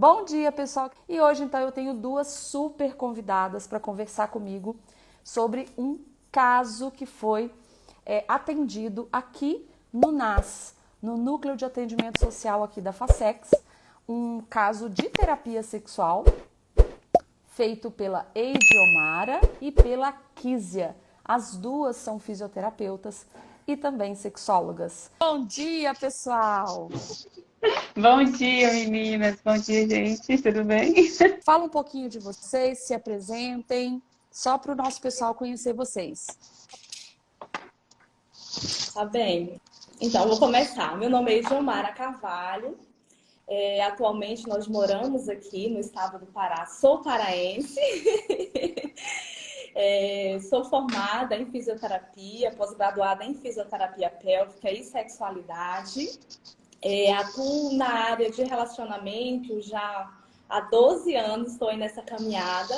Bom dia, pessoal! E hoje, então, eu tenho duas super convidadas para conversar comigo sobre um caso que foi atendido aqui no NAS, no Núcleo de Atendimento Social aqui da Facex, um caso de terapia sexual feito pela Eidiomara e pela Kísia. As duas são fisioterapeutas e também sexólogas. Bom dia, pessoal! Bom dia, meninas. Bom dia, gente. Tudo bem? Fala um pouquinho de vocês, se apresentem, só para o nosso pessoal conhecer vocês. Tá bem. Então, vou começar. Meu nome é Ediomara Carvalho. Atualmente, nós moramos aqui no estado do Pará. Sou paraense. Sou formada em fisioterapia, pós-graduada em fisioterapia pélvica e sexualidade. Atuo na área de relacionamento já há 12 anos, estou aí nessa caminhada.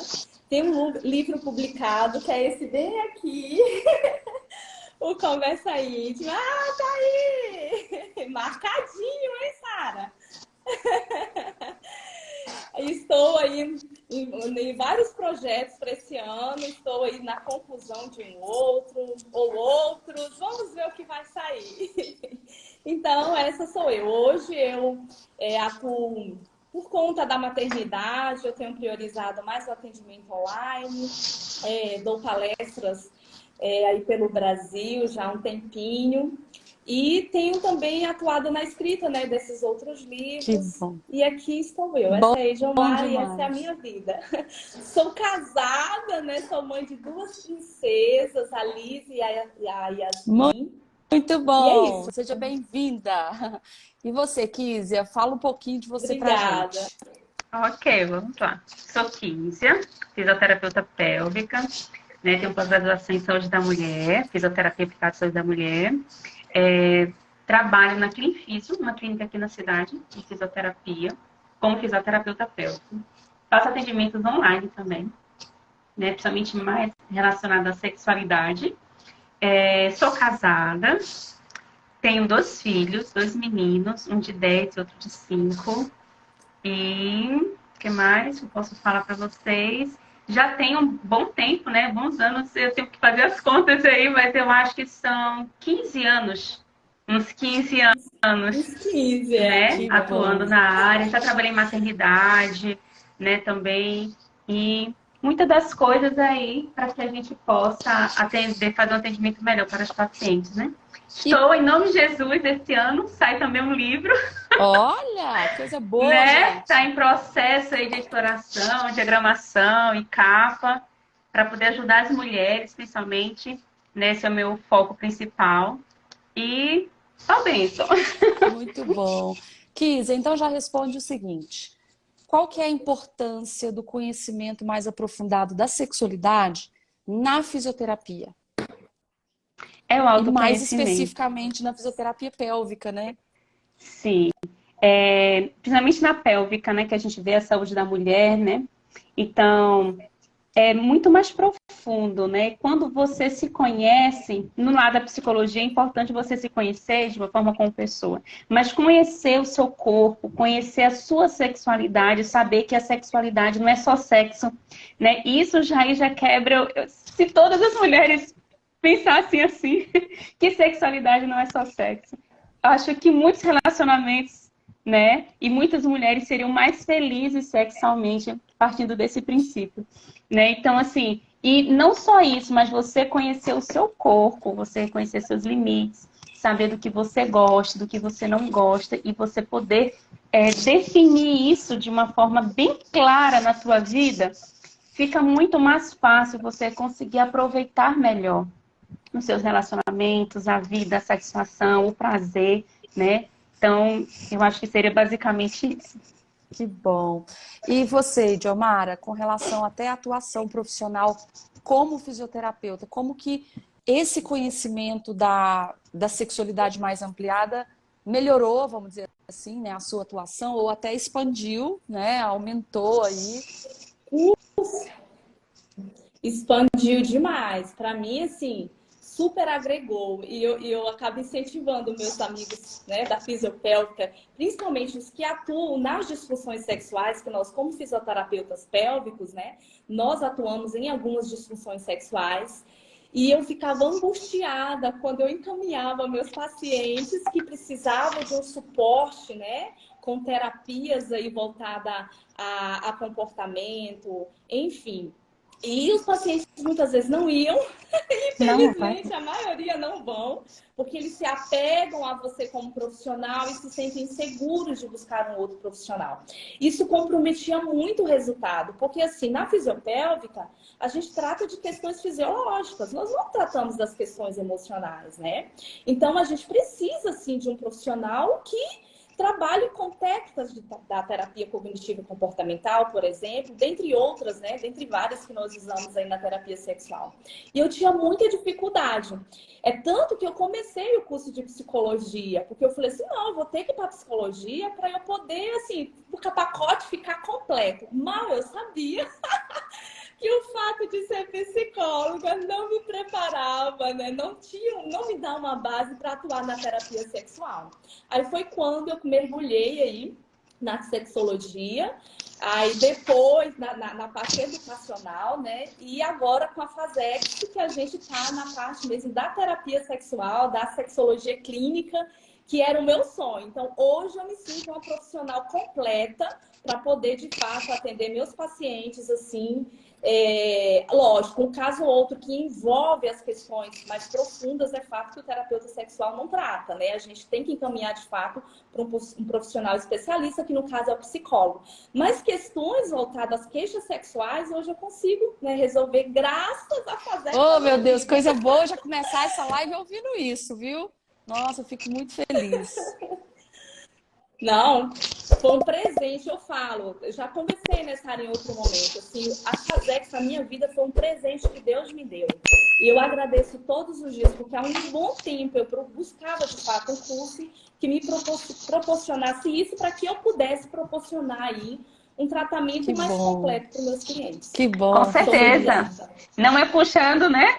Tenho um livro publicado, que é esse bem aqui, o Conversa Íntima. Ah, tá aí! Marcadinho, hein, Sara? Estou aí em vários projetos para esse ano, estou aí na conclusão de um outro ou outros. Vamos ver o que vai sair. Então, essa sou eu. Hoje eu atuo por conta da maternidade, eu tenho priorizado mais o atendimento online, dou palestras aí pelo Brasil já há um tempinho. E tenho também atuado na escrita, né, desses outros livros. Que bom. E aqui estou eu. Essa é a Ediomara e essa é a minha vida. Sou casada, né? Sou mãe de duas princesas, a Liz e a Yasmin. Muito bom. E é isso. Seja bem-vinda. E você, Kísia, fala um pouquinho de você pra Obrigada. gente. Ok, vamos lá. Sou Kísia, fisioterapeuta pélvica, né? Tenho pós-graduação em saúde da mulher, fisioterapia aplicada à saúde da mulher. Trabalho na Clinfisio, uma clínica aqui na cidade de fisioterapia, como fisioterapeuta pélvica. Faço atendimentos online também, né? Principalmente mais relacionado à sexualidade. Sou casada, tenho 2 filhos, 2 meninos, um de 10 e outro de 5. E o que mais eu posso falar para vocês? Já tenho um bom tempo, né? Bons anos, eu tenho que fazer as contas aí, mas eu acho que são 15 anos. Uns 15 anos, Uns 15, né? Que Atuando bom. na área. Já trabalhei em maternidade, né? Também. E muitas das coisas aí para que a gente possa atender, fazer um atendimento melhor para os pacientes, né? Estou, em nome de Jesus, esse ano sai também um livro. Olha, coisa boa, Né? gente. Está em processo aí de editoração, diagramação e capa, para poder ajudar as mulheres, principalmente. Né? Esse é o meu foco principal. E só bênção. Muito bom. Kísia, então já responde o seguinte. Qual que é a importância do conhecimento mais aprofundado da sexualidade na fisioterapia? É o E mais autoconhecimento. especificamente na fisioterapia pélvica, né? Sim. Principalmente na pélvica, né? Que a gente vê a saúde da mulher, né? Então, é muito mais profundo, né? Quando você se conhece, no lado da psicologia, é importante você se conhecer de uma forma como pessoa, mas conhecer o seu corpo, conhecer a sua sexualidade, saber que a sexualidade não é só sexo, né? Isso já quebra. Se todas as mulheres pensassem assim, que sexualidade não é só sexo, acho que muitos relacionamentos, né? E muitas mulheres seriam mais felizes sexualmente partindo desse princípio. Né? Então, assim, e não só isso, mas você conhecer o seu corpo, você conhecer seus limites, saber do que você gosta, do que você não gosta, e você poder definir isso de uma forma bem clara na tua vida, fica muito mais fácil você conseguir aproveitar melhor os seus relacionamentos, a vida, a satisfação, o prazer, né? Então, eu acho que seria basicamente isso. Que bom. E você, Ediomara, com relação até à atuação profissional como fisioterapeuta, como que esse conhecimento da sexualidade mais ampliada melhorou, vamos dizer assim, né, a sua atuação, ou até expandiu, né, aumentou aí? Expandiu demais. Para mim, assim, super agregou. E eu acabo incentivando meus amigos, né, da fisiopélvica, principalmente os que atuam nas disfunções sexuais, que nós, como fisioterapeutas pélvicos, né, nós atuamos em algumas disfunções sexuais. E eu ficava angustiada quando eu encaminhava meus pacientes que precisavam de um suporte, né, com terapias aí voltada a comportamento, enfim. E os pacientes muitas vezes não iam, Não, vai. infelizmente a maioria não vão, porque eles se apegam a você como profissional e se sentem seguros de buscar um outro profissional. Isso comprometia muito o resultado, porque assim, na fisiopélvica, a gente trata de questões fisiológicas, nós não tratamos das questões emocionais, né? Então a gente precisa, assim, de um profissional que trabalhe com técnicas da terapia cognitiva e comportamental, por exemplo, dentre outras, né? Dentre várias que nós usamos aí na terapia sexual. E eu tinha muita dificuldade. É tanto que eu comecei o curso de psicologia, porque eu falei assim, não, eu vou ter que ir para psicologia para eu poder, assim, o pacote ficar completo. Mal eu sabia que o fato de ser psicóloga não me preparava, né? Não me dá uma base para atuar na terapia sexual. Aí foi quando eu mergulhei aí na sexologia, aí depois na parte educacional, né? E agora com a FASEX, que a gente está na parte mesmo da terapia sexual, da sexologia clínica, que era o meu sonho. Então, hoje eu me sinto uma profissional completa para poder, de fato, atender meus pacientes, assim, lógico, um caso ou outro que envolve as questões mais profundas, é fato que o terapeuta sexual não trata, né? A gente tem que encaminhar, de fato, para um profissional especialista, que no caso é o psicólogo. Mas questões voltadas às queixas sexuais, hoje eu consigo, né, resolver graças a fazer. Oh, meu Deus, coisa boa já começar essa live ouvindo isso, viu? Nossa, eu fico muito feliz. Não, foi um presente, eu falo. Eu já conversei nessa área em outro momento. Assim, a FASEX na minha vida foi um presente que Deus me deu. E eu agradeço todos os dias, porque há um bom tempo eu buscava, de fato, um curso que me proporcionasse isso para que eu pudesse proporcionar aí um tratamento Que mais bom, completo para os meus clientes. que Com bom. Sou muito certeza. grata. Não é puxando, né,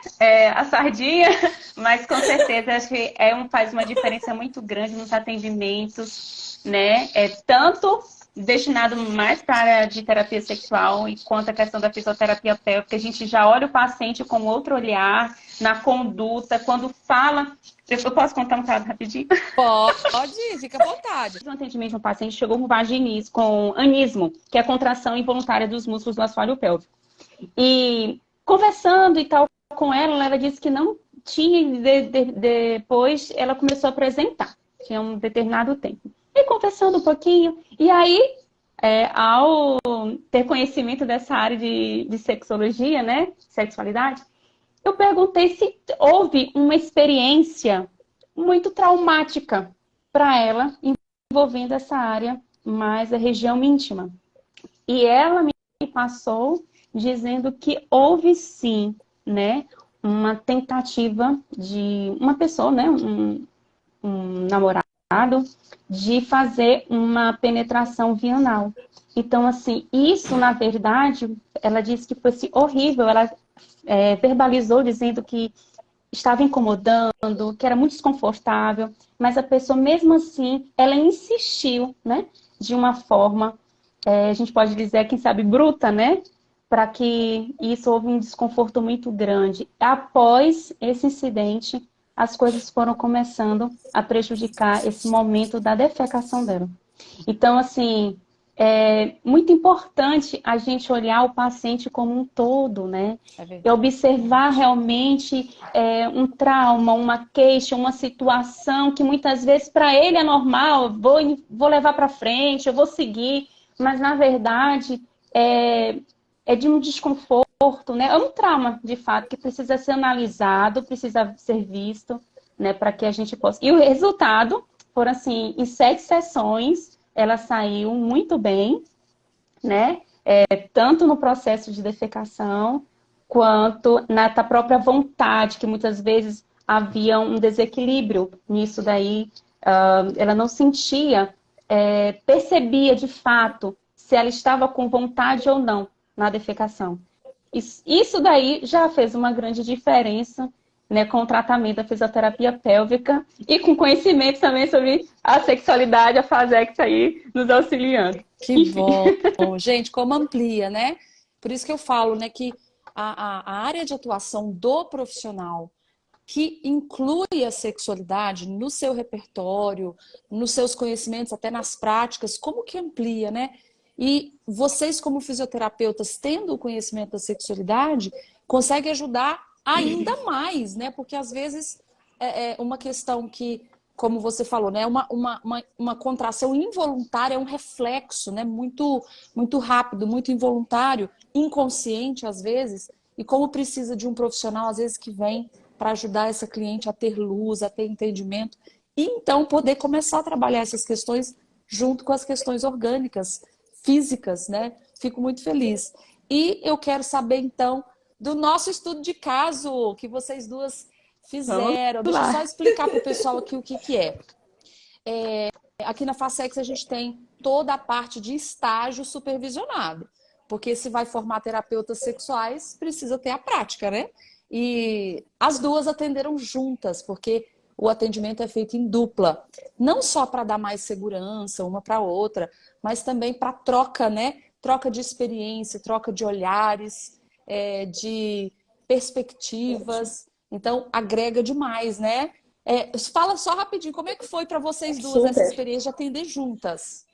a sardinha, mas com certeza acho que faz uma diferença muito grande nos atendimentos, né? É tanto destinado mais para a área de terapia sexual e quanto a questão da fisioterapia pélvica, a gente já olha o paciente com outro olhar, na conduta, quando fala. Eu posso contar um caso rapidinho? Pode, fica à vontade. No atendimento de um paciente chegou com vaginismo, com anismo, que é a contração involuntária dos músculos do assoalho pélvico. E conversando e tal com ela disse que não tinha, e depois ela começou a apresentar, tinha um determinado tempo. E conversando um pouquinho, e aí, ao ter conhecimento dessa área de sexologia, né, sexualidade, eu perguntei se houve uma experiência muito traumática para ela envolvendo essa área mais a região íntima. E ela me passou dizendo que houve sim, né, uma tentativa de uma pessoa, né, um namorado, de fazer uma penetração via anal. Então, assim, isso, na verdade, ela disse que fosse horrível. Ela verbalizou dizendo que estava incomodando, que era muito desconfortável, mas a pessoa, mesmo assim, ela insistiu, né, de uma forma, a gente pode dizer, quem sabe, bruta, né, para que isso houve um desconforto muito grande. Após esse incidente, as coisas foram começando a prejudicar esse momento da defecação dela. Então, assim, é muito importante a gente olhar o paciente como um todo, né? E observar realmente um trauma, uma queixa, uma situação que muitas vezes para ele é normal, vou levar para frente, eu vou seguir, mas na verdade é de um desconforto, né? É um trauma, de fato, que precisa ser analisado, precisa ser visto, né? Para que a gente possa... E o resultado foram, assim, em 7 sessões, ela saiu muito bem, né? Tanto no processo de defecação, quanto na própria vontade, que muitas vezes havia um desequilíbrio nisso daí. Ela não sentia, percebia de fato se ela estava com vontade ou não na defecação. Isso daí já fez uma grande diferença, né, com o tratamento da fisioterapia pélvica e com conhecimento também sobre a sexualidade, a Fasex aí nos auxiliando. Que bom. Gente, como amplia, né? Por isso que eu falo, né, que a área de atuação do profissional que inclui a sexualidade no seu repertório, nos seus conhecimentos, até nas práticas, como que amplia, né? E vocês, como fisioterapeutas, tendo o conhecimento da sexualidade, conseguem ajudar ainda mais, né? Porque às vezes é uma questão que, como você falou, né? Uma contração involuntária é um reflexo, né? Muito rápido, muito involuntário, inconsciente às vezes, e como precisa de um profissional, às vezes, que vem para ajudar essa cliente a ter luz, a ter entendimento, e então poder começar a trabalhar essas questões junto com as questões orgânicas, físicas, né? Fico muito feliz. E eu quero saber, então, do nosso estudo de caso que vocês duas Vamos fizeram. Deixa eu só lá. explicar para o pessoal aqui o que é. Aqui na Facex a gente tem toda a parte de estágio supervisionado, porque se vai formar terapeutas sexuais, precisa ter a prática, né? E as duas atenderam juntas, porque o atendimento é feito em dupla, não só para dar mais segurança uma para a outra, mas também para troca, né? Troca de experiência, troca de olhares, de perspectivas. Então, agrega demais, né? Fala só rapidinho, como é que foi para vocês duas essa Super. experiência de atender juntas?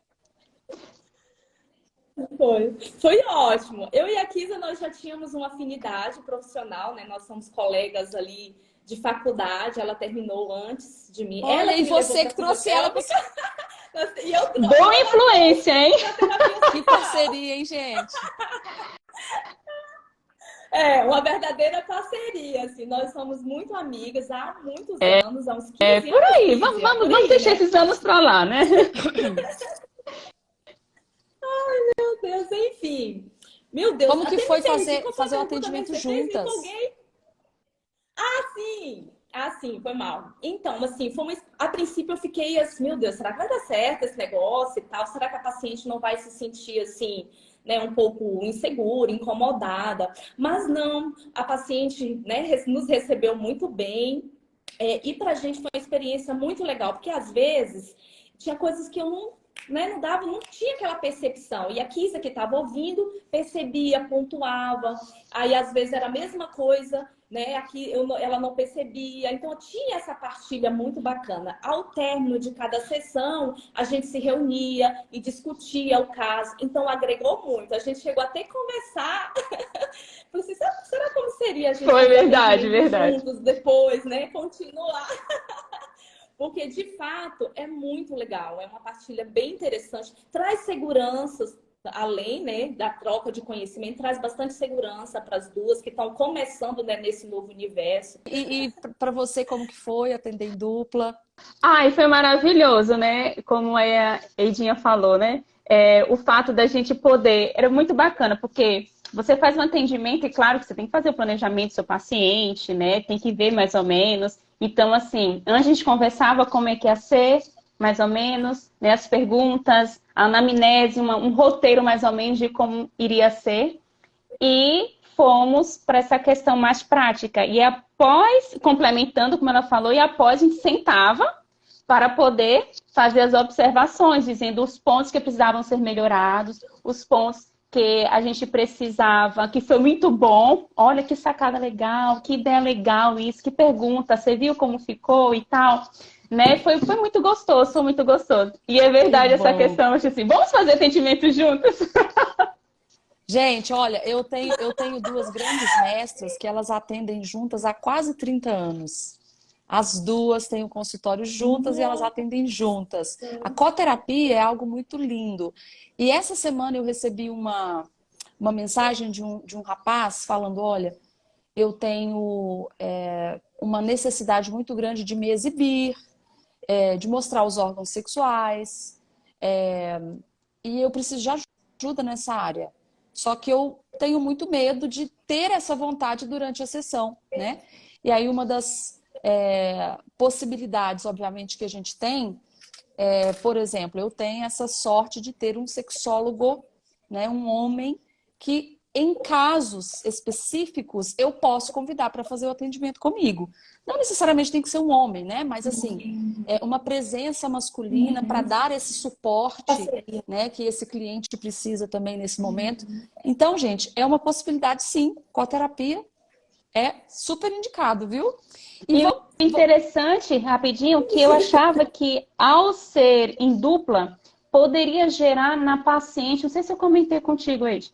Foi ótimo. Eu e a Kisa, nós já tínhamos uma afinidade profissional, né? Nós somos colegas ali de faculdade. Ela terminou antes de mim. Ela Olha, que e me levou você para que trouxe ela para... e eu Boa trouxe influência, hein? a terapia Que sexual. parceria, hein, gente? É, uma verdadeira parceria, assim. Nós somos muito amigas há muitos anos, há uns 15 Por anos, aí, Lízia, por vamos aí, deixar né? esses anos para lá, né? Meu Deus, enfim. Meu Deus, Como que até me foi perdi. Qual foi a fazer o pergunta mesmo atendimento que você fez? Me juntas? empolguei. Sim, sim, foi mal. Então, assim, a princípio eu fiquei assim, meu Deus, será que vai dar certo esse negócio e tal? Será que a paciente não vai se sentir assim, né, um pouco insegura, incomodada? Mas não, a paciente, né, nos recebeu muito bem. E pra gente foi uma experiência muito legal, porque às vezes tinha coisas que eu não, né, não tinha aquela percepção. E a Kisa que estava ouvindo, percebia, pontuava. Aí às vezes era a mesma coisa, né? Aqui ela não percebia. Então tinha essa partilha muito bacana. Ao término de cada sessão, a gente se reunia e discutia o caso. Então agregou muito. A gente chegou até a conversar. Falei assim, será como seria a gente Foi fazer verdade, atendimento verdade. juntos depois, né? Continuar. Porque, de fato, é muito legal. É uma partilha bem interessante. Traz seguranças, além, né, da troca de conhecimento, traz bastante segurança para as duas que estão começando, né, nesse novo universo. E para você, como que foi atender em dupla? Ai, foi maravilhoso, né? Como a Eidinha falou, né? O fato da gente poder. Era muito bacana, porque você faz um atendimento, e claro que você tem que fazer o planejamento do seu paciente, né? Tem que ver mais ou menos. Então, assim, antes a gente conversava como é que ia ser, mais ou menos, né? As perguntas, a anamnese, um roteiro mais ou menos de como iria ser. E fomos para essa questão mais prática. E após, complementando, como ela falou, e após a gente sentava para poder fazer as observações, dizendo os pontos que precisavam ser melhorados, os pontos que a gente precisava, que foi muito bom. Olha que sacada legal, que ideia legal isso, que pergunta, você viu como ficou e tal. Né? Foi muito gostoso, foi muito gostoso. E é Que verdade essa bom. questão, acho assim, vamos fazer atendimento juntos? Gente, olha, eu tenho duas grandes mestras que elas atendem juntas há quase 30 anos. As duas têm o consultório juntas e elas atendem juntas. A coterapia é algo muito lindo. E essa semana eu recebi uma mensagem de um rapaz falando: olha, eu tenho uma necessidade muito grande de me exibir, de mostrar os órgãos sexuais, e eu preciso de ajuda nessa área. Só que eu tenho muito medo de ter essa vontade durante a sessão, né? E aí uma das possibilidades, obviamente, que a gente tem por exemplo, eu tenho essa sorte de ter um sexólogo, né, um homem que em casos específicos, eu posso convidar para fazer o atendimento comigo. Não necessariamente tem que ser um homem, né? Mas assim, é uma presença masculina para dar esse suporte, né, que esse cliente precisa também nesse momento. Então, gente, é uma possibilidade sim, coterapia é super indicado, viu? E o interessante, rapidinho, que eu achava que ao ser em dupla, poderia gerar na paciente, não sei se eu comentei contigo, Ed,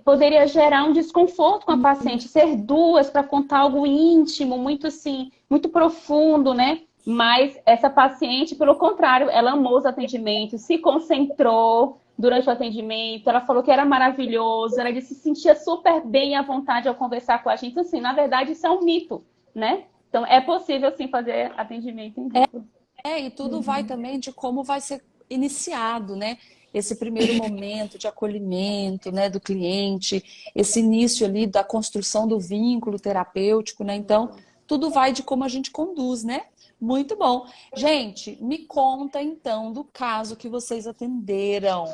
poderia gerar um desconforto com a paciente, ser duas para contar algo íntimo, muito assim, muito profundo, né? Mas essa paciente, pelo contrário, ela amou os atendimentos, se concentrou durante o atendimento, ela falou que era maravilhoso, ela disse que se sentia super bem à vontade ao conversar com a gente. Assim, na verdade, isso é um mito, né? Então, é possível, sim, fazer atendimento em dupla. E tudo vai também de como vai ser iniciado, né? Esse primeiro momento de acolhimento, né, do cliente, esse início ali da construção do vínculo terapêutico, né? Então, tudo vai de como a gente conduz, né? Muito bom. Gente, me conta então do caso que vocês atenderam.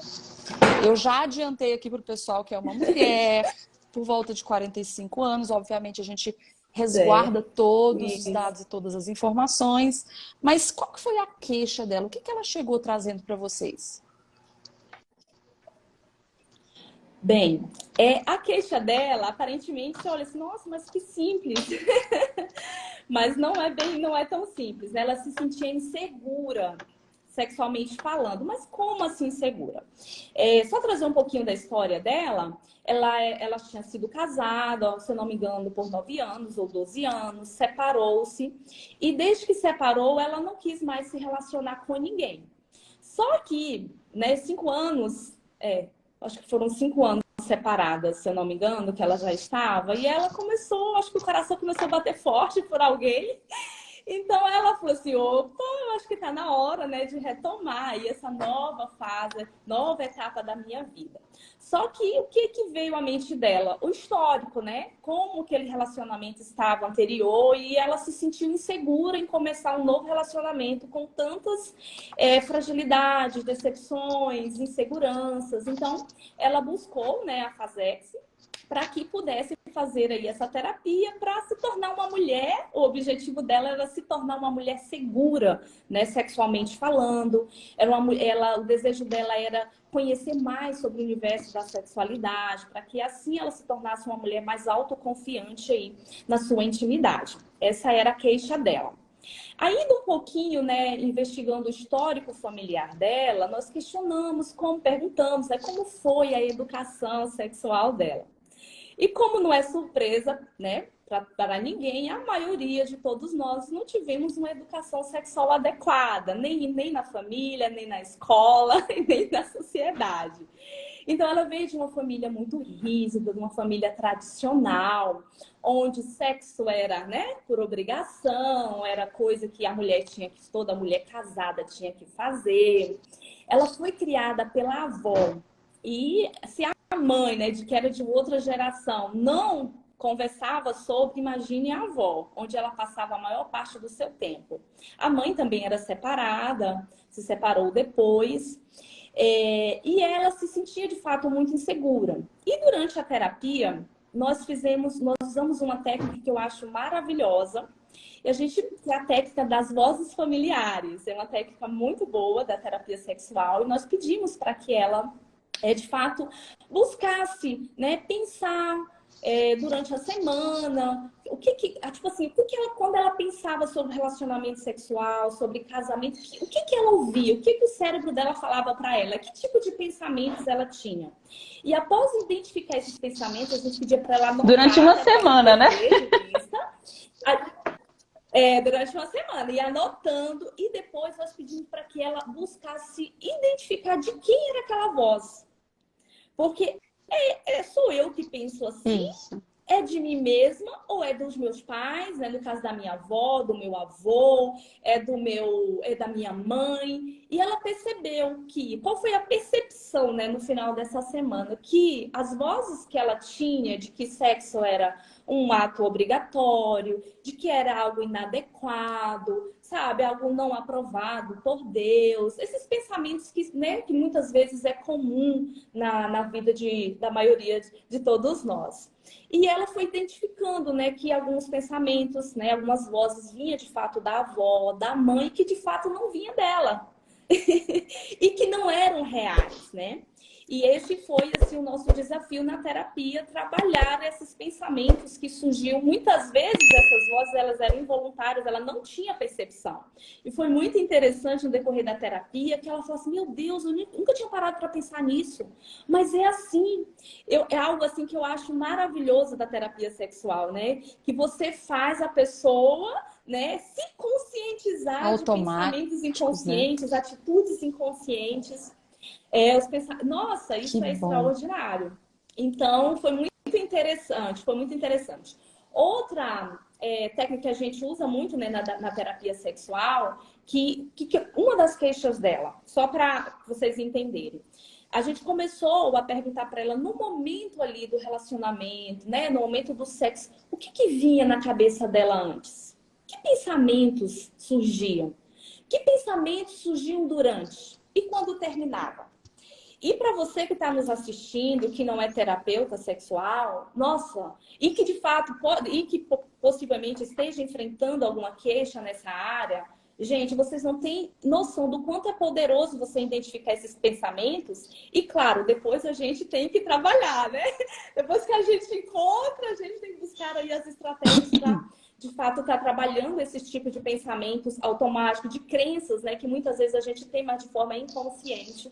Eu já adiantei aqui para o pessoal que é uma mulher, por volta de 45 anos. Obviamente, a gente resguarda todos os dados e todas as informações. Mas qual que foi a queixa dela? O que ela chegou trazendo para vocês? Bem, a queixa dela, aparentemente, você olha assim, nossa, mas que simples. Mas não é tão simples, né? Ela se sentia insegura, sexualmente falando. Mas como assim insegura? Só trazer um pouquinho da história dela. Ela tinha sido casada, se eu não me engano, por 9 anos ou 12 anos, separou-se. E desde que separou, ela não quis mais se relacionar com ninguém. Só que, né, 5 anos, acho que foram 5 anos separadas, se eu não me engano, que ela já estava. E ela começou, acho que o coração começou a bater forte por alguém. Então ela falou assim, opa, eu acho que está na hora, né, de retomar aí essa nova fase, nova etapa da minha vida. Só que o que veio à mente dela? O histórico, né? Como aquele relacionamento estava anterior e ela se sentiu insegura em começar um novo relacionamento com tantas fragilidades, decepções, inseguranças. Então, ela buscou, né, a Fasex para que pudesse fazer aí essa terapia para se tornar uma mulher. O objetivo dela era se tornar uma mulher segura, né, sexualmente falando. O desejo dela era conhecer mais sobre o universo da sexualidade, para que assim ela se tornasse uma mulher mais autoconfiante aí na sua intimidade. Essa era a queixa dela. Ainda um pouquinho, né, investigando o histórico familiar dela, nós perguntamos, né, como foi a educação sexual dela. E como não é surpresa, né, para ninguém, a maioria de todos nós não tivemos uma educação sexual adequada, nem na família, nem na escola, nem na sociedade. Então, ela veio de uma família muito rígida, de uma família tradicional, onde sexo era, né, por obrigação, era coisa que toda mulher casada tinha que fazer. Ela foi criada pela avó. E se a mãe, né, que era de outra geração, não conversava sobre, imagine a avó, onde ela passava a maior parte do seu tempo. A mãe também era separada, se separou depois, e ela se sentia de fato muito insegura. E durante a terapia, nós usamos uma técnica que eu acho maravilhosa, e a gente tem a técnica das vozes familiares, é uma técnica muito boa da terapia sexual, e nós pedimos para que ela de fato, buscasse, né, pensar durante a semana, quando ela pensava sobre relacionamento sexual, sobre casamento, o que ela ouvia, o que o cérebro dela falava para ela, que tipo de pensamentos ela tinha. E após identificar esses pensamentos, a gente pedia para ela anotar. Durante uma semana, né? Durante uma semana, e anotando, e depois nós pedimos para que ela buscasse identificar de quem era aquela voz. Porque sou eu que penso assim, Isso. É de mim mesma ou é dos meus pais, né? No caso da minha avó, do meu avô, da minha mãe. E ela percebeu qual foi a percepção, né, no final dessa semana? Que as vozes que ela tinha de que sexo era um ato obrigatório, de que era algo inadequado, sabe, algo não aprovado por Deus, esses pensamentos que, né, que muitas vezes é comum na vida da maioria de todos nós. E ela foi identificando, né, que alguns pensamentos, né, algumas vozes vinham de fato da avó, da mãe, que de fato não vinha dela. E que não eram reais, né? E esse foi assim, o nosso desafio na terapia, trabalhar esses pensamentos que surgiam. Muitas vezes essas vozes elas eram involuntárias, ela não tinha percepção. E foi muito interessante no decorrer da terapia que ela falou assim, meu Deus, eu nunca tinha parado para pensar nisso. Mas é assim, é algo assim que eu acho maravilhoso da terapia sexual, né? Que você faz a pessoa, né, se conscientizar de pensamentos inconscientes, né? Atitudes inconscientes. Nossa, isso Que é bom. extraordinário. Então, foi muito interessante, foi muito interessante. Outra técnica que a gente usa muito, né, na terapia sexual, que uma das queixas dela, só para vocês entenderem, a gente começou a perguntar para ela no momento ali do relacionamento, né, no momento do sexo, o que vinha na cabeça dela antes? Que pensamentos surgiam? Que pensamentos surgiam durante? E quando terminava? E para você que está nos assistindo, que não é terapeuta sexual, nossa, e que de fato pode, e que possivelmente esteja enfrentando alguma queixa nessa área, gente, vocês não têm noção do quanto é poderoso você identificar esses pensamentos. E claro, depois a gente tem que trabalhar, né? Depois que a gente encontra, a gente tem que buscar aí as estratégias para de fato estar trabalhando esse tipo de pensamentos automáticos, de crenças, né, que muitas vezes a gente tem, mas de forma inconsciente.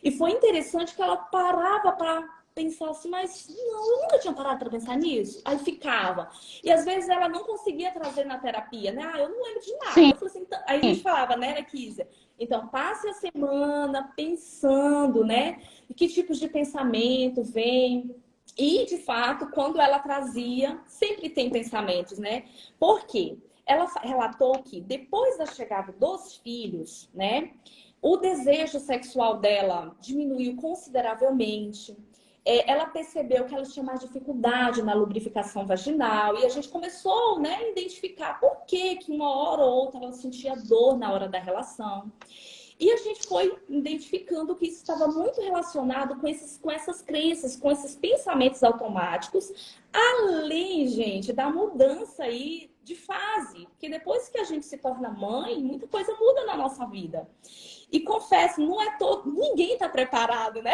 E foi interessante que ela parava para pensar assim, mas não, eu nunca tinha parado para pensar nisso. Aí ficava. E às vezes ela não conseguia trazer na terapia, né? Eu não lembro de nada. Sim. Eu falei assim, então... Aí a gente falava, né, Kísia? Então, passe a semana pensando, né? E que tipos de pensamento vem. E, de fato, quando ela trazia, sempre tem pensamentos, né? Por quê? Ela relatou que depois da chegada dos filhos, né? O desejo sexual dela diminuiu consideravelmente. Ela percebeu que ela tinha mais dificuldade na lubrificação vaginal. E a gente começou, né, a identificar por que uma hora ou outra ela sentia dor na hora da relação. E a gente foi identificando que isso estava muito relacionado com essas crenças, com esses pensamentos automáticos, além, gente, da mudança aí de fase. Porque depois que a gente se torna mãe, muita coisa muda na nossa vida. E confesso, não é ninguém está preparado, né?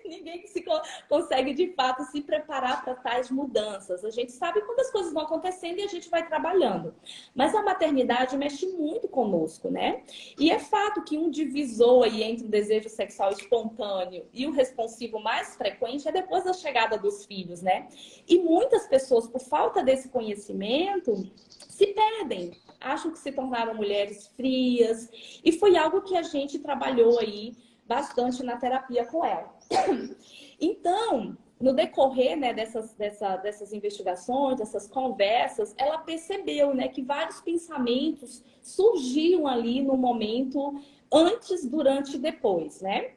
Ninguém que consegue de fato se preparar para tais mudanças. A gente sabe quando as coisas vão acontecendo e a gente vai trabalhando. Mas a maternidade mexe muito conosco, né? E é fato que um divisor aí entre o desejo sexual espontâneo e o responsivo mais frequente é depois da chegada dos filhos, né? E muitas pessoas, por falta desse conhecimento, se perdem, acham que se tornaram mulheres frias, e foi algo que a gente trabalhou aí bastante na terapia com ela. Então, no decorrer, né, dessas investigações, dessas conversas, ela percebeu, né, que vários pensamentos surgiam ali no momento antes, durante e depois, né?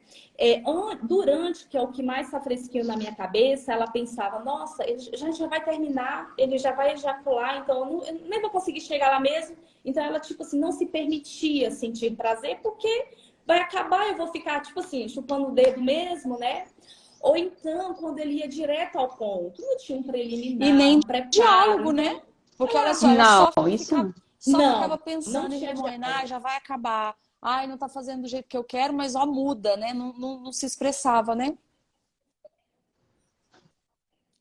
Durante, que é o que mais está fresquinho na minha cabeça, ela pensava, nossa, ele já vai terminar, ele já vai ejacular, então eu nem vou conseguir chegar lá mesmo. Então ela, tipo assim, não se permitia sentir prazer, porque vai acabar, eu vou ficar, tipo assim, chupando o dedo mesmo, né? Ou então, quando ele ia direto ao ponto, não tinha um preliminar, E nem preparo, diálogo, então... né? Porque olha só, ela só ficava pensando em tinha remoendo, diálogo. já vai acabar. Ai, não tá fazendo do jeito que eu quero, mas ó, muda, né? Não se expressava, né?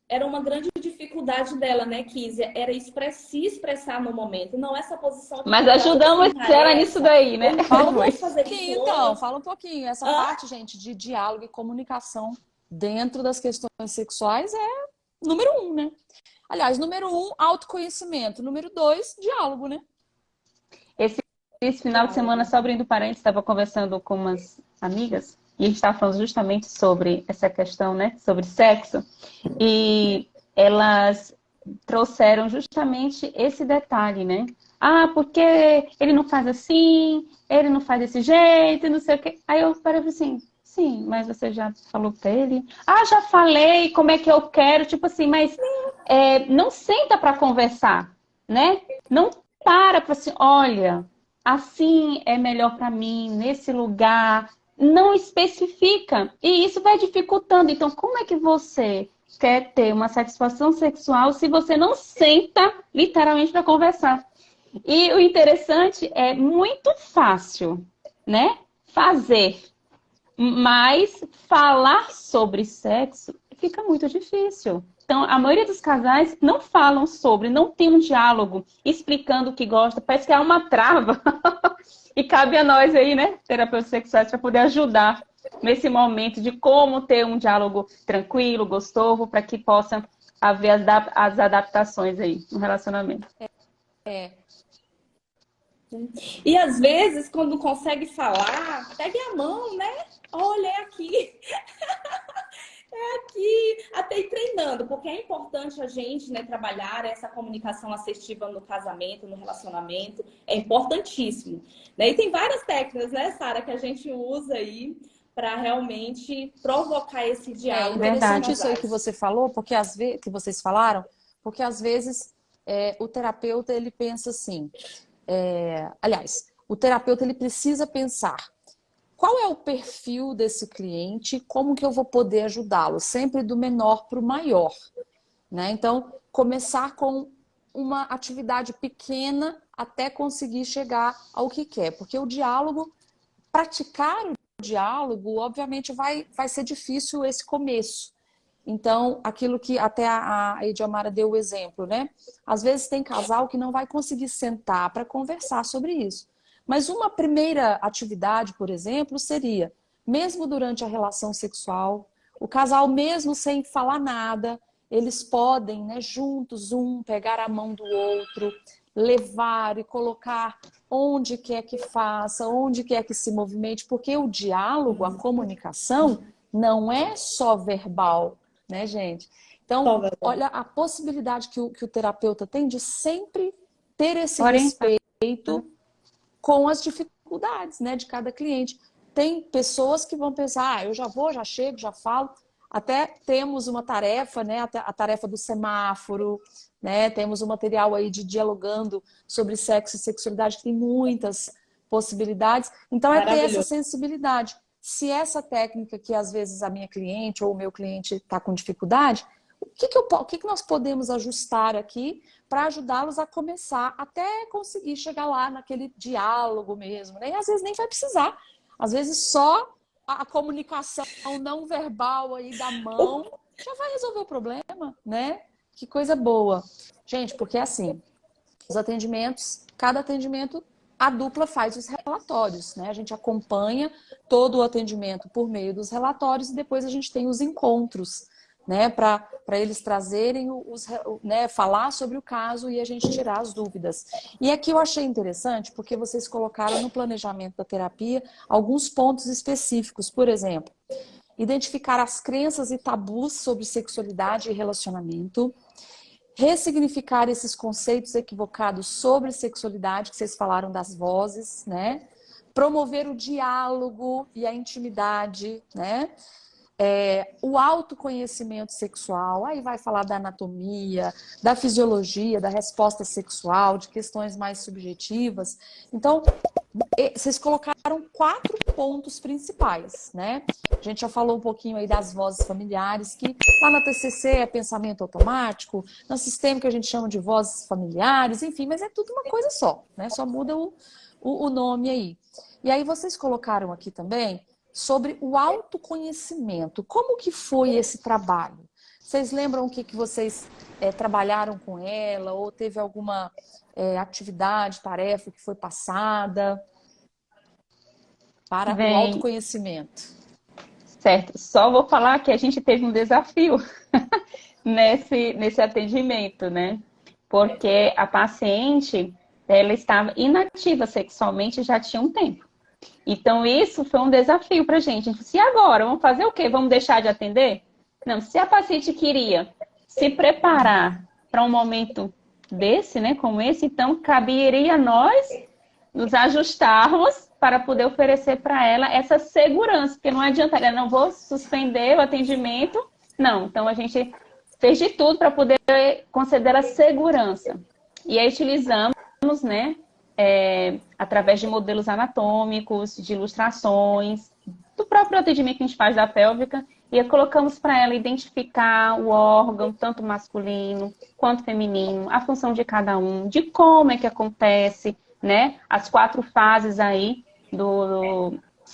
Era uma grande dificuldade dela, né, Kísia? Era se expressar no momento, não essa posição de Mas controle, ajudamos assim, ela nisso daí, né? ou então, Fala um vamos fazer isso pouquinho, então, hoje. fala um pouquinho. Essa parte, gente, de diálogo e comunicação dentro das questões sexuais é número 1, né? Aliás, número 1, autoconhecimento. Número 2, diálogo, né? Esse final de semana, só abrindo parênteses, estava conversando com umas amigas e a gente estava falando justamente sobre essa questão, né? Sobre sexo. E elas trouxeram justamente esse detalhe, né? Ah, porque ele não faz assim, ele não faz desse jeito, não sei o quê. Aí eu parei assim, sim, mas você já falou pra ele? Ah, já falei, como é que eu quero, tipo assim, mas não senta para conversar, né? Não para assim, olha, assim é melhor para mim, nesse lugar. Não especifica. E isso vai dificultando. Então, como é que você quer ter uma satisfação sexual se você não senta literalmente para conversar? E o interessante é muito fácil, né? Fazer. Mas falar sobre sexo fica muito difícil. Então, a maioria dos casais não falam sobre, não tem um diálogo explicando o que gosta. Parece que há uma trava. E cabe a nós aí, né, terapeutas sexuais, para poder ajudar nesse momento de como ter um diálogo tranquilo, gostoso, para que possa haver as adaptações aí no relacionamento. É, E às vezes, quando não consegue falar, pegue a mão, né? Olha, é aqui. É aqui. Até ir treinando, porque é importante a gente, né, trabalhar essa comunicação assertiva no casamento, no relacionamento. É importantíssimo. Né? E tem várias técnicas, né, Sara, que a gente usa aí para realmente provocar esse é diálogo entre os interessante isso aí que casais. você falou, porque às vezes, que vocês falaram, porque às vezes o terapeuta ele pensa assim, aliás, o terapeuta ele precisa pensar qual é o perfil desse cliente, como que eu vou poder ajudá-lo, sempre do menor para o maior, né? Então, começar com uma atividade pequena até conseguir chegar ao que quer, porque o diálogo, praticar o diálogo, obviamente vai ser difícil esse começo. Então, aquilo que até a Ediomara deu o exemplo, né? Às vezes tem casal que não vai conseguir sentar para conversar sobre isso. Mas uma primeira atividade, por exemplo, seria, mesmo durante a relação sexual, o casal, mesmo sem falar nada, eles podem, né, juntos, pegar a mão do outro, levar e colocar onde quer que faça, onde quer que se movimente, porque o diálogo, a comunicação, não é só verbal, né, gente? Só Então, verdade. olha a possibilidade que o terapeuta tem de sempre ter esse Orientar. respeito com as dificuldades, né, de cada cliente. Tem pessoas que vão pensar, eu já vou, já chego, já falo. Até temos uma tarefa, né, a tarefa do semáforo, né, temos um material aí de dialogando sobre sexo e sexualidade que tem muitas possibilidades. Então é ter essa Maravilhoso. sensibilidade. Se essa técnica que às vezes a minha cliente ou o meu cliente está com dificuldade, o que nós podemos ajustar aqui para ajudá-los a começar até conseguir chegar lá naquele diálogo mesmo, né? E às vezes nem vai precisar. Às vezes só a comunicação não verbal aí da mão já vai resolver o problema, né? Que coisa boa. Gente, porque assim, os atendimentos, cada atendimento, a dupla faz os relatórios, né? A gente acompanha todo o atendimento por meio dos relatórios e depois a gente tem os encontros, né? Para eles trazerem né? Falar sobre o caso e a gente tirar as dúvidas. E aqui eu achei interessante porque vocês colocaram no planejamento da terapia alguns pontos específicos. Por exemplo, identificar as crenças e tabus sobre sexualidade e relacionamento, ressignificar esses conceitos equivocados sobre sexualidade, que vocês falaram das vozes, né? Promover o diálogo e a intimidade, né? O autoconhecimento sexual, aí vai falar da anatomia, da fisiologia, da resposta sexual, de questões mais subjetivas. Então, vocês colocaram 4 pontos principais, né? A gente já falou um pouquinho aí das vozes familiares, que lá na TCC é pensamento automático, no sistema que a gente chama de vozes familiares, enfim, mas é tudo uma coisa só, né? Só muda o nome aí. E aí vocês colocaram aqui também sobre o autoconhecimento. Como que foi esse trabalho? Vocês lembram o que vocês trabalharam com ela? Ou teve alguma atividade, tarefa que foi passada para o Bem, autoconhecimento? certo. Só vou falar que a gente teve um desafio nesse atendimento, né? Porque a paciente, ela estava inativa sexualmente já tinha um tempo. Então, isso foi um desafio para a gente. Se agora, vamos fazer o quê? Vamos deixar de atender? Não, se a paciente queria se preparar para um momento desse, né, como esse, então caberia a nós nos ajustarmos para poder oferecer para ela essa segurança, porque não adianta, eu não vou suspender o atendimento, não. Então, a gente fez de tudo para poder conceder a segurança. E aí utilizamos, né, através de modelos anatômicos, de ilustrações, do próprio atendimento que a gente faz da pélvica, e colocamos para ela identificar o órgão, tanto masculino quanto feminino, a função de cada um, de como é que acontece, né? As 4 fases aí,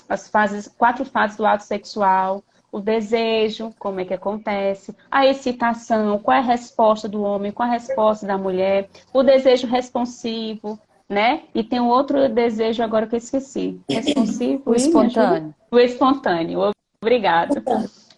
as 4 fases do ato sexual, o desejo, como é que acontece, a excitação, qual é a resposta do homem, qual é a resposta da mulher, o desejo responsivo, né? E tem um outro desejo agora que eu esqueci. Responsivo O e me ajuda? espontâneo. O espontâneo. Obrigada.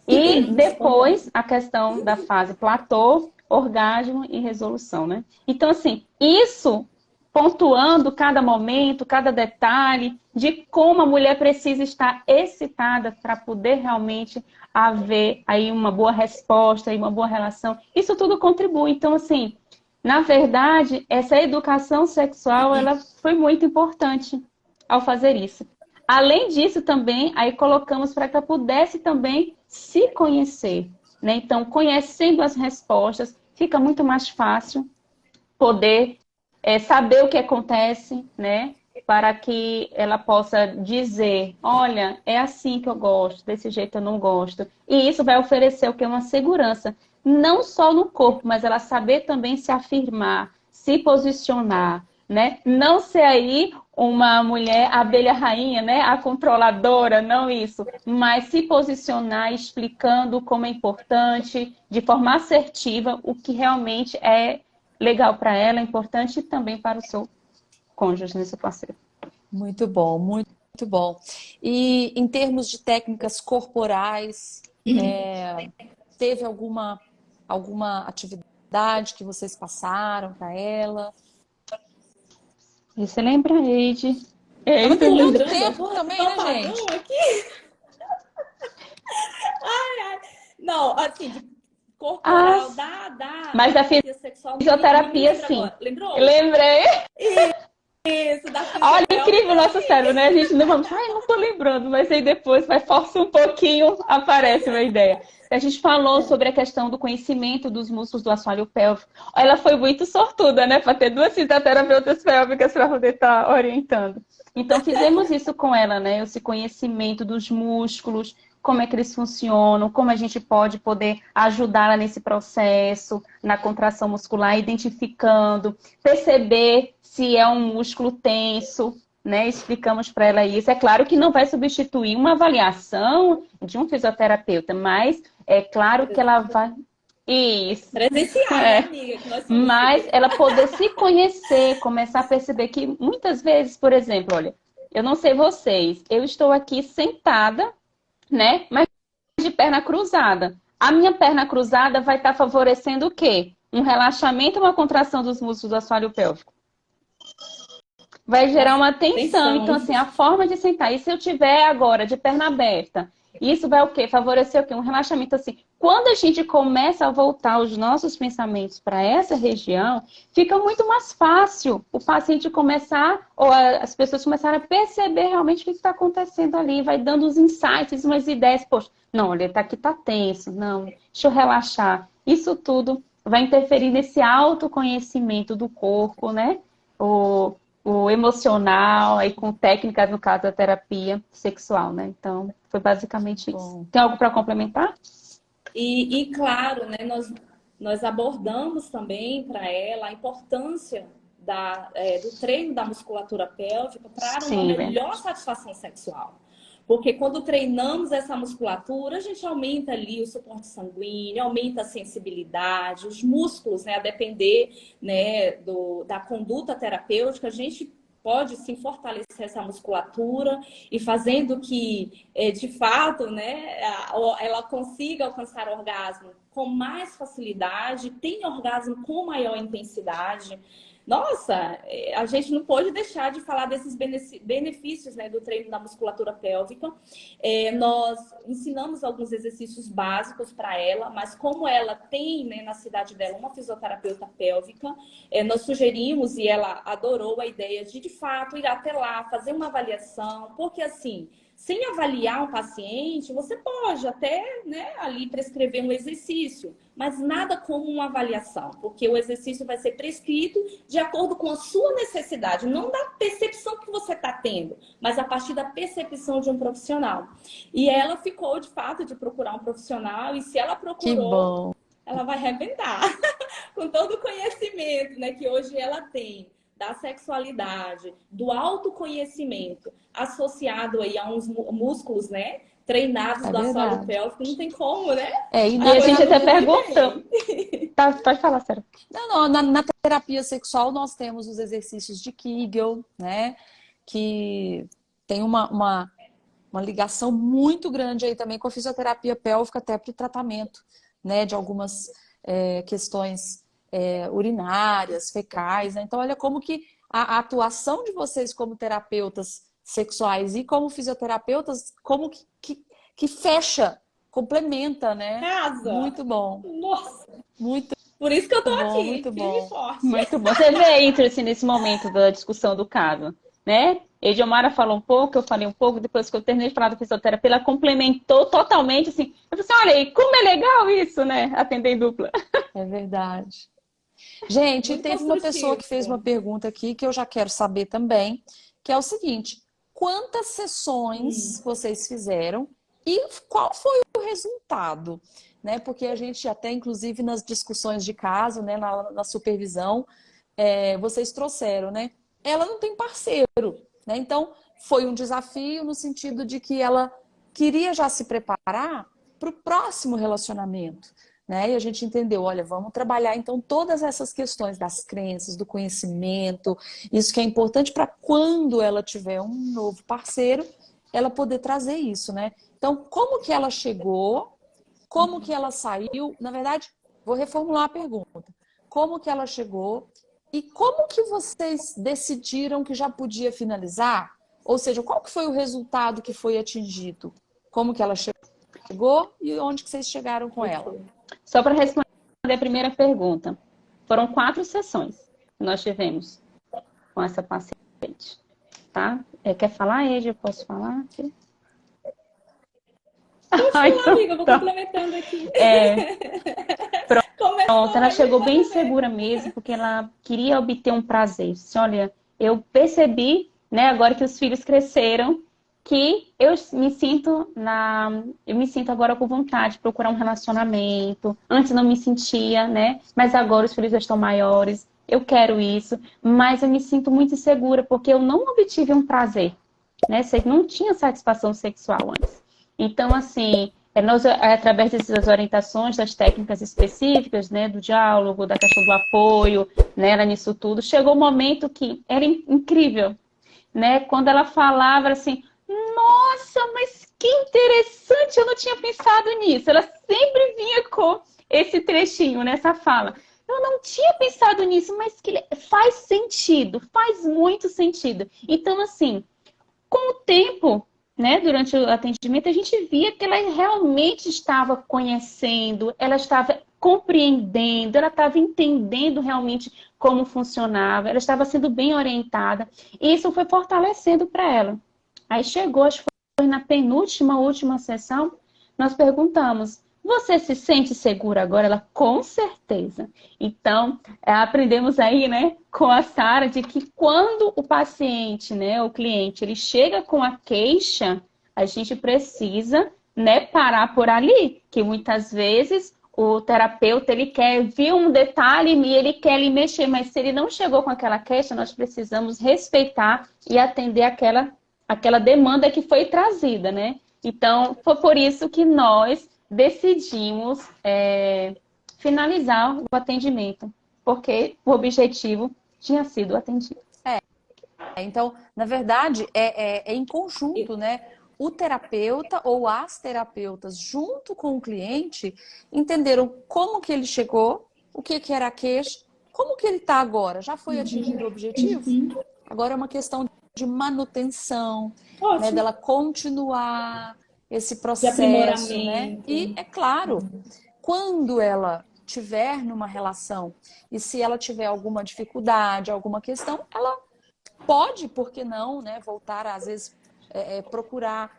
E depois a questão da fase platô, orgasmo e resolução, né? Então, assim, isso pontuando cada momento, cada detalhe de como a mulher precisa estar excitada para poder realmente haver aí uma boa resposta e uma boa relação. Isso tudo contribui. Então, assim, na verdade, essa educação sexual, ela foi muito importante ao fazer isso. Além disso, também, aí colocamos para que ela pudesse também se conhecer, né? Então, conhecendo as respostas, fica muito mais fácil poder saber o que acontece, né? Para que ela possa dizer, olha, é assim que eu gosto, desse jeito eu não gosto. E isso vai oferecer o que? Uma segurança, não só no corpo, mas ela saber também se afirmar, se posicionar, né? Não ser aí uma mulher abelha rainha, né? A controladora, não isso, mas se posicionar explicando como é importante, de forma assertiva, o que realmente é legal para ela, é importante e também para o seu cônjuge, né, seu parceiro. Muito bom, muito bom. E em termos de técnicas corporais, teve alguma atividade que vocês passaram para ela? E você lembra, Eide? Tava Eide, tendo tanto Lembrando tempo agora, também, tô né, apagão gente? aqui. Não, assim, de ah, corporal, da mas da terapia sexual, não me fisioterapia, lembro sim. agora. Lembrou? Lembrei. Isso, da Olha, incrível o fisiopélvica, nosso sim. cérebro, né? A gente não vamos, ai, não tô lembrando, mas aí depois vai força um pouquinho, aparece uma ideia. A gente falou sobre a questão do conhecimento dos músculos do assoalho pélvico. Ela foi muito sortuda, né? Para ter 2 fisioterapeutas pélvicas para poder estar orientando. Então, fizemos isso com ela, né? Esse conhecimento dos músculos, como é que eles funcionam, como a gente pode poder ajudá-la nesse processo, na contração muscular, identificando, perceber se é um músculo tenso, né? Explicamos para ela isso. É claro que não vai substituir uma avaliação de um fisioterapeuta, mas é claro que ela vai. Isso. Presenciar, né, É. amiga? Que nós somos Mas super. ela poder se conhecer, começar a perceber que muitas vezes, por exemplo, olha, eu não sei vocês, eu estou aqui sentada, né? Mas de perna cruzada. A minha perna cruzada vai estar favorecendo o quê? Um relaxamento, uma contração dos músculos do assoalho pélvico. Vai gerar uma tensão. Atenção. Então, assim, a forma de sentar. E se eu tiver agora de perna aberta, isso vai o quê? Favorecer o quê? Um relaxamento assim. Quando a gente começa a voltar os nossos pensamentos para essa região, fica muito mais fácil o paciente começar, ou as pessoas começarem a perceber realmente o que está acontecendo ali, vai dando os insights, umas ideias. Poxa, não, olha, tá aqui tá tenso, não, deixa eu relaxar. Isso tudo vai interferir nesse autoconhecimento do corpo, né? O emocional, aí com técnicas, no caso, da terapia sexual, né? Então, foi basicamente isso. Bom, Tem algo para complementar? Claro, né, nós abordamos também para ela a importância do treino da musculatura pélvica para uma Sim, melhor verdade. satisfação sexual. Porque quando treinamos essa musculatura, a gente aumenta ali o suporte sanguíneo, aumenta a sensibilidade, os músculos, né, a depender, né, da conduta terapêutica, a gente pode sim fortalecer essa musculatura e fazendo que, de fato, né, ela consiga alcançar orgasmo com mais facilidade, tenha orgasmo com maior intensidade. Nossa, a gente não pode deixar de falar desses benefícios, né, do treino da musculatura pélvica. Nós ensinamos alguns exercícios básicos para ela, mas como ela tem, né, na cidade dela uma fisioterapeuta pélvica, nós sugerimos e ela adorou a ideia de fato, ir até lá, fazer uma avaliação, porque assim, Sem avaliar um paciente, você pode até, né, ali prescrever um exercício, mas nada como uma avaliação, porque o exercício vai ser prescrito de acordo com a sua necessidade, não da percepção que você está tendo, mas a partir da percepção de um profissional. E ela ficou, de fato, de procurar um profissional, e se ela Que procurou, bom. ela vai arrebentar com todo o conhecimento, né, que hoje ela tem da sexualidade, do autoconhecimento, associado aí a uns músculos, né, treinados É do assoalho verdade. pélvico, não tem como, né? E E na a gente até terapia, perguntou. Tá, pode falar, Sarah. na terapia sexual nós temos os exercícios de Kegel, né? Que tem uma ligação muito grande aí também com a fisioterapia pélvica, até para o tratamento, né? De algumas questões urinárias, fecais, né? Então, olha como que a atuação de vocês como terapeutas sexuais e como fisioterapeutas, como que fecha, complementa, né? Casa. Muito bom, Nossa, muito por isso que eu tô bom, aqui, muito firme e bom. forte. Muito bom. Você vê, entre nesse momento da discussão do caso, né? Ediomara falou um pouco, eu falei um pouco, depois que eu terminei de falar da fisioterapia, ela complementou totalmente, assim. Eu falei assim, olha aí, como é legal isso, né? Atender em dupla. É verdade. Gente, Muito teve uma pessoa construtivo. que fez uma pergunta aqui que eu já quero saber também, que é o seguinte: quantas Hum. sessões vocês fizeram e qual foi o resultado? Né? Porque a gente até, inclusive, nas discussões de caso, né, na supervisão, vocês trouxeram, né? Ela não tem parceiro, né? Então, foi um desafio no sentido de que ela queria já se preparar para o próximo relacionamento. Né? E a gente entendeu, olha, vamos trabalhar então todas essas questões das crenças, do conhecimento, isso que é importante para quando ela tiver um novo parceiro, ela poder trazer isso, né? Então, como que ela chegou, como que ela saiu, na verdade, vou reformular a pergunta. Como que ela chegou e como que vocês decidiram que já podia finalizar? Ou seja, qual que foi o resultado que foi atingido? Como que ela chegou e onde que vocês chegaram com ela? Só para responder a primeira pergunta. Foram 4 sessões que nós tivemos com essa paciente, tá? Quer falar, Ed? Eu posso falar? Pode Ah, falar, então amiga, eu vou tá. complementando aqui. Pronto, Começou, ela vai chegou bem complementar. segura mesmo, porque ela queria obter um prazer. Disse, olha, eu percebi, né, agora que os filhos cresceram, que eu me sinto agora com vontade de procurar um relacionamento. Antes não me sentia, né? Mas agora os filhos já estão maiores. Eu quero isso, mas eu me sinto muito insegura porque eu não obtive um prazer, né? Você não tinha satisfação sexual antes. Então, assim, através dessas orientações, das técnicas específicas, né, do diálogo, da questão do apoio, né, ela nisso tudo, chegou um momento que era incrível, né? Quando ela falava assim, nossa, mas que interessante, eu não tinha pensado nisso. Ela sempre vinha com esse trechinho, nessa fala. Eu não tinha pensado nisso, mas que faz sentido, faz muito sentido. Então, assim, com o tempo, né, durante o atendimento, a gente via que ela realmente estava conhecendo, ela estava compreendendo, ela estava entendendo realmente como funcionava, ela estava sendo bem orientada, e isso foi fortalecendo para ela. Aí chegou, acho que foi na penúltima, última sessão, nós perguntamos, você se sente segura agora? Ela, com certeza. Então, aprendemos aí, né, com a Sara, de que quando o paciente, né, o cliente, ele chega com a queixa, a gente precisa, né, parar por ali, que muitas vezes o terapeuta, ele quer ver um detalhe e ele quer lhe mexer, mas se ele não chegou com aquela queixa, nós precisamos respeitar e atender aquela demanda que foi trazida, né? Então, foi por isso que nós decidimos finalizar o atendimento, porque o objetivo tinha sido atendido. Então, na verdade, é em conjunto, né? O terapeuta ou as terapeutas, junto com o cliente, entenderam como que ele chegou, o que que era a queixa, como que ele está agora. Já foi atingido o objetivo? Agora é uma questão de manutenção, né? Ótimo. Dela continuar esse De processo, né? E, aprimoramento. é claro, quando ela tiver numa relação e se ela tiver alguma dificuldade, alguma questão, ela pode, por que não, né, voltar, às vezes, procurar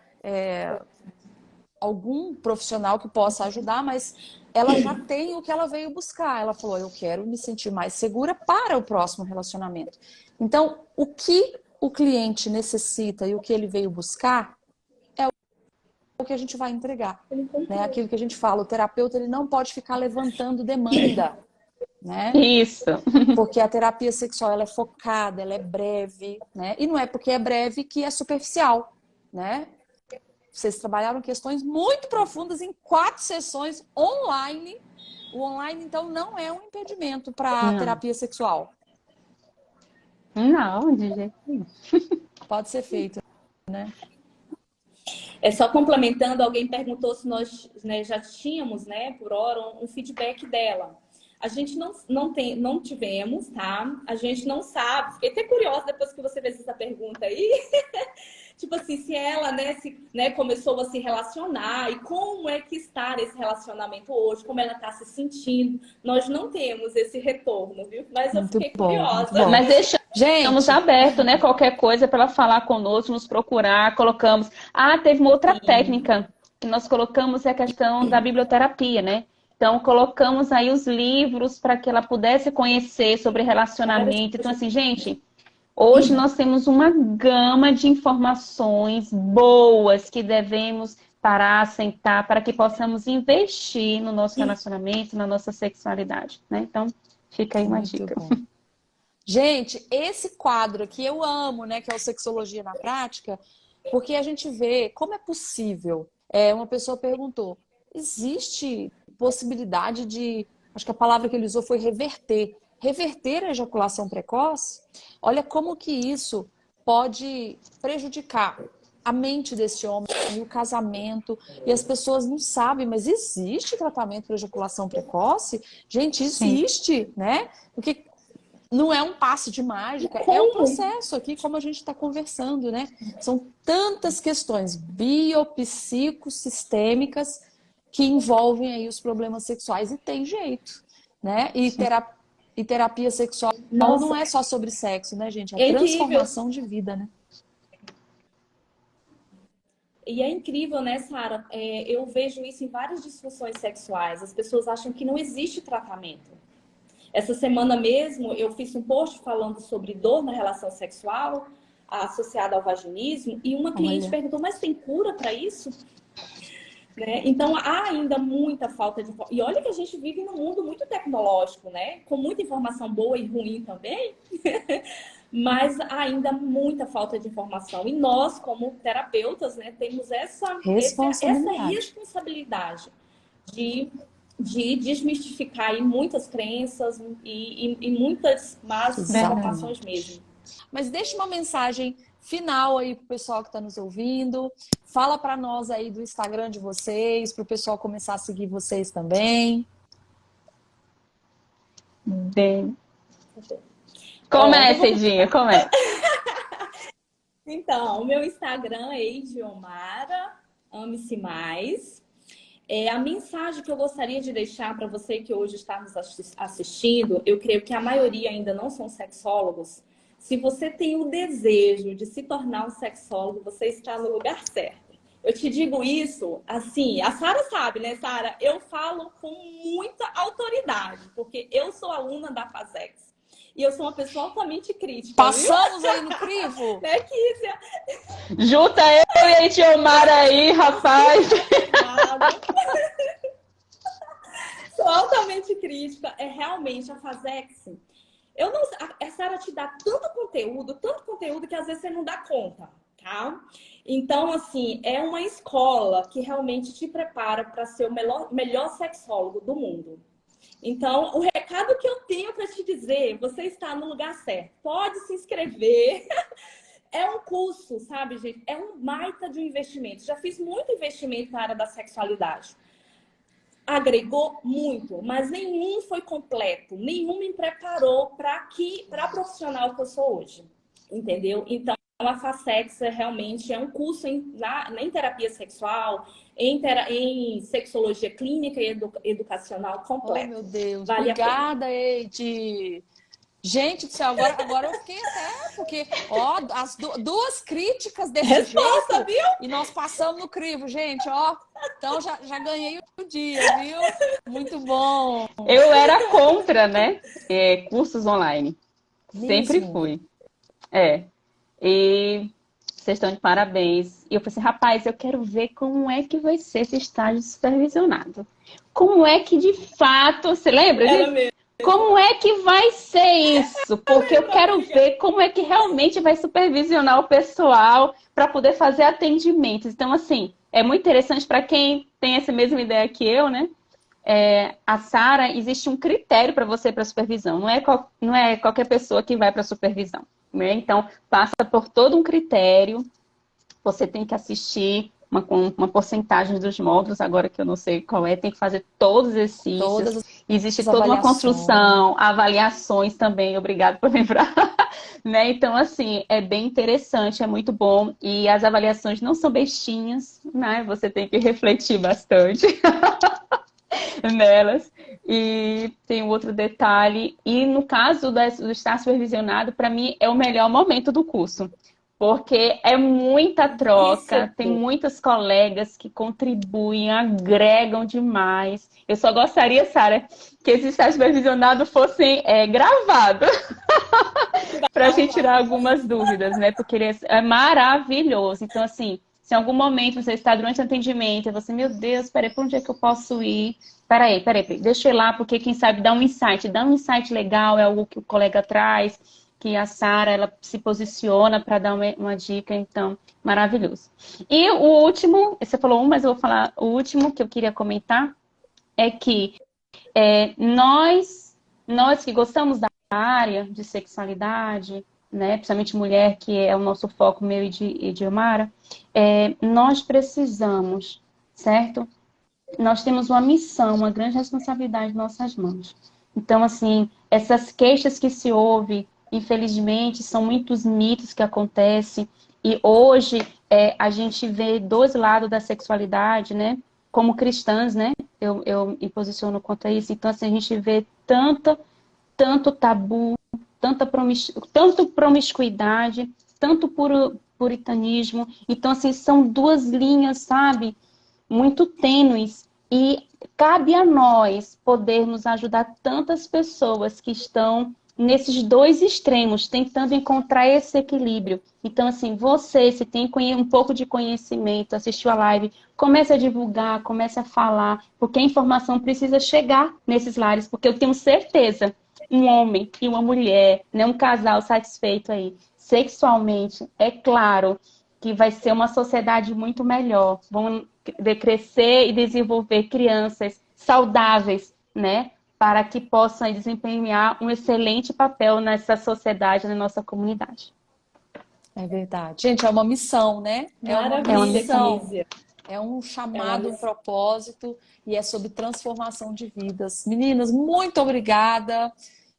algum profissional que possa ajudar, mas ela já tem o que ela veio buscar. Ela falou, eu quero me sentir mais segura para o próximo relacionamento. Então, o que o cliente necessita e o que ele veio buscar é o que a gente vai entregar. Né? Aquilo que a gente fala, o terapeuta ele não pode ficar levantando demanda. Né? Isso. Porque a terapia sexual ela é focada, ela é breve, né? E não é porque é breve que é superficial, né? Vocês trabalharam questões muito profundas em 4 sessões online. O online, então, não é um impedimento para Não. terapia sexual. Não, de jeito nenhum. Pode ser feito, né? Só complementando, alguém perguntou se nós, né, já tínhamos, né, por hora, um feedback dela. A gente não tivemos, tá? A gente não sabe. Fiquei até curiosa depois que você fez essa pergunta aí. Tipo assim, se ela, né, começou a se relacionar e como é que está esse relacionamento hoje, como ela está se sentindo. Nós não temos esse retorno, viu? Mas eu Muito fiquei bom, curiosa. muito bom. Mas deixamos Gente, aberto, né? Qualquer coisa para ela falar conosco, nos procurar, colocamos. Ah, teve uma outra técnica que nós colocamos, é a questão da biblioterapia, né? Então, colocamos aí os livros para que ela pudesse conhecer sobre relacionamento. Então, assim, gente, hoje nós temos uma gama de informações boas que devemos parar, sentar, para que possamos investir no nosso relacionamento, na nossa sexualidade, né? Então, fica aí uma muito dica. bom. Gente, esse quadro aqui eu amo, né? Que é o Sexologia na Prática, porque a gente vê como é possível. Uma pessoa perguntou, existe possibilidade de, acho que a palavra que ele usou foi reverter a ejaculação precoce? Olha como que isso pode prejudicar a mente desse homem, e o casamento, e as pessoas não sabem, mas existe tratamento para ejaculação precoce? Gente, Sim. existe, né? Porque não é um passe de mágica, é um processo aqui, como a gente está conversando, né? São tantas questões biopsicossistêmicas que envolvem aí os problemas sexuais e tem jeito, né? E terapia sexual não é só sobre sexo, né, gente? É É incrível. transformação de vida, né? E é incrível, né, Sara? Eu vejo isso em várias disfunções sexuais. As pessoas acham que não existe tratamento. Essa semana mesmo eu fiz um post falando sobre dor na relação sexual associada ao vaginismo e uma cliente perguntou, mas tem cura para isso? Né? Então há ainda muita falta de... E olha que a gente vive num mundo muito tecnológico, né? Com muita informação boa e ruim também, mas há ainda muita falta de informação. E nós, como terapeutas, né, temos essa responsabilidade de desmistificar aí muitas crenças e muitas más informações mesmo. Mas deixa uma mensagem final aí pro pessoal que está nos ouvindo. Fala para nós aí do Instagram de vocês, para o pessoal começar a seguir vocês também. Bem. Comece, Edinha, comece. Então, o meu Instagram é Ediomara, ame-se mais. A mensagem que eu gostaria de deixar para você que hoje está nos assistindo, eu creio que a maioria ainda não são sexólogos. Se você tem o desejo de se tornar um sexólogo, você está no lugar certo. Eu te digo isso, assim, a Sara sabe, né, Sara? Eu falo com muita autoridade, porque eu sou aluna da FASEX. E eu sou uma pessoa altamente crítica. Passamos aí no crivo? Né, Kícia? Junta eu e a Ediomara aí, rapaz. Sou altamente crítica. Realmente a FASEX. A Sara te dá tanto conteúdo que às vezes você não dá conta, tá? Então, assim, é uma escola que realmente te prepara para ser o melhor sexólogo do mundo. Então, o recado que eu tenho para te dizer, você está no lugar certo. Pode se inscrever. É um curso, sabe, gente? É um baita de um investimento. Já fiz muito investimento na área da sexualidade. Agregou muito, mas nenhum foi completo. Nenhum me preparou para a profissional que eu sou hoje. Entendeu? Então, a FASEX realmente é um curso em terapia sexual, em sexologia clínica e educacional completo. Oh, meu Deus. Vale Obrigada, Eide. Gente do céu, agora eu fiquei até, porque, ó, as duas críticas desse Resposta, jeito, viu? e nós passamos no crivo, gente, ó. Então já ganhei o dia, viu? Muito bom. Eu era contra, né? Cursos online. Sempre Mesmo. fui. É. E vocês estão de parabéns. E eu falei assim, rapaz, eu quero ver como é que vai ser esse estágio supervisionado. Como é que de fato, você lembra Era disso? mesmo. Como é que vai ser isso? Porque eu quero ver como é que realmente vai supervisionar o pessoal para poder fazer atendimentos. Então, assim, é muito interessante para quem tem essa mesma ideia que eu, né? A Sara, existe um critério para você para supervisão. Não é qualquer pessoa que vai para supervisão, né? Então, passa por todo um critério. Você tem que assistir uma porcentagem dos módulos, agora que eu não sei qual é, tem que fazer todos os Todas exercícios. Existe as toda uma avaliações. construção, avaliações também, obrigado por lembrar. Né? Então, assim, é bem interessante, é muito bom. E as avaliações não são bestinhas, né? Você tem que refletir bastante nelas. E tem um outro detalhe. E no caso do estar supervisionado, para mim é o melhor momento do curso. Porque é muita troca, Isso. tem muitos colegas que contribuem, agregam demais. Eu só gostaria, Sara, que esse estágio supervisionado fosse gravado para a gente tirar algumas dúvidas, né? Porque ele é maravilhoso. Então, assim, se em algum momento você está durante o atendimento e você, meu Deus, peraí, para onde é que eu posso ir? Peraí, deixa eu ir lá, porque quem sabe dá um insight legal, é algo que o colega traz, que a Sara, ela se posiciona para dar uma dica, então, maravilhoso. E o último, você falou mas eu vou falar o último que eu queria comentar, é que nós que gostamos da área de sexualidade, né, principalmente mulher, que é o nosso foco, meu e de Omara, nós precisamos, certo? Nós temos uma missão, uma grande responsabilidade em nossas mãos. Então, assim, essas queixas que se ouvem, infelizmente, são muitos mitos que acontecem. E hoje a gente vê dois lados da sexualidade, né? Como cristãs, né? Eu me posiciono quanto a isso. Então, assim, a gente vê tanto tabu, tanto promiscuidade, tanto puritanismo. Então, assim, são duas linhas, sabe? Muito tênues e cabe a nós podermos ajudar tantas pessoas que estão nesses dois extremos, tentando encontrar esse equilíbrio. Então, assim, você, se tem um pouco de conhecimento, assistiu a live, comece a divulgar, comece a falar, porque a informação precisa chegar nesses lares, porque eu tenho certeza, um homem e uma mulher, né, um casal satisfeito aí, sexualmente, é claro que vai ser uma sociedade muito melhor. Vão crescer e desenvolver crianças saudáveis, né? Para que possam desempenhar um excelente papel nessa sociedade, na nossa comunidade. É verdade. Gente, é uma missão, né? É uma Maravilha, missão. Kísia. É um chamado, um propósito e é sobre transformação de vidas. Meninas, muito obrigada.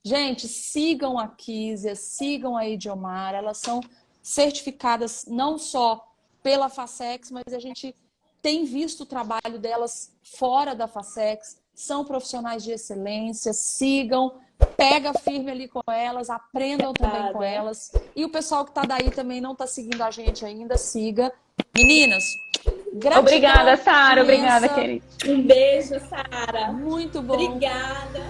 Gente, sigam a Kísia, sigam a Idiomara. Elas são certificadas não só pela Facex, mas a gente tem visto o trabalho delas fora da Facex. São profissionais de excelência. Sigam, pega firme ali com elas, aprendam também com elas. E o pessoal que está daí também não está seguindo a gente ainda, siga. Meninas, gratidão. Obrigada, Sara. Imensa. Obrigada, querida. Um beijo, Sara. Muito bom. Obrigada.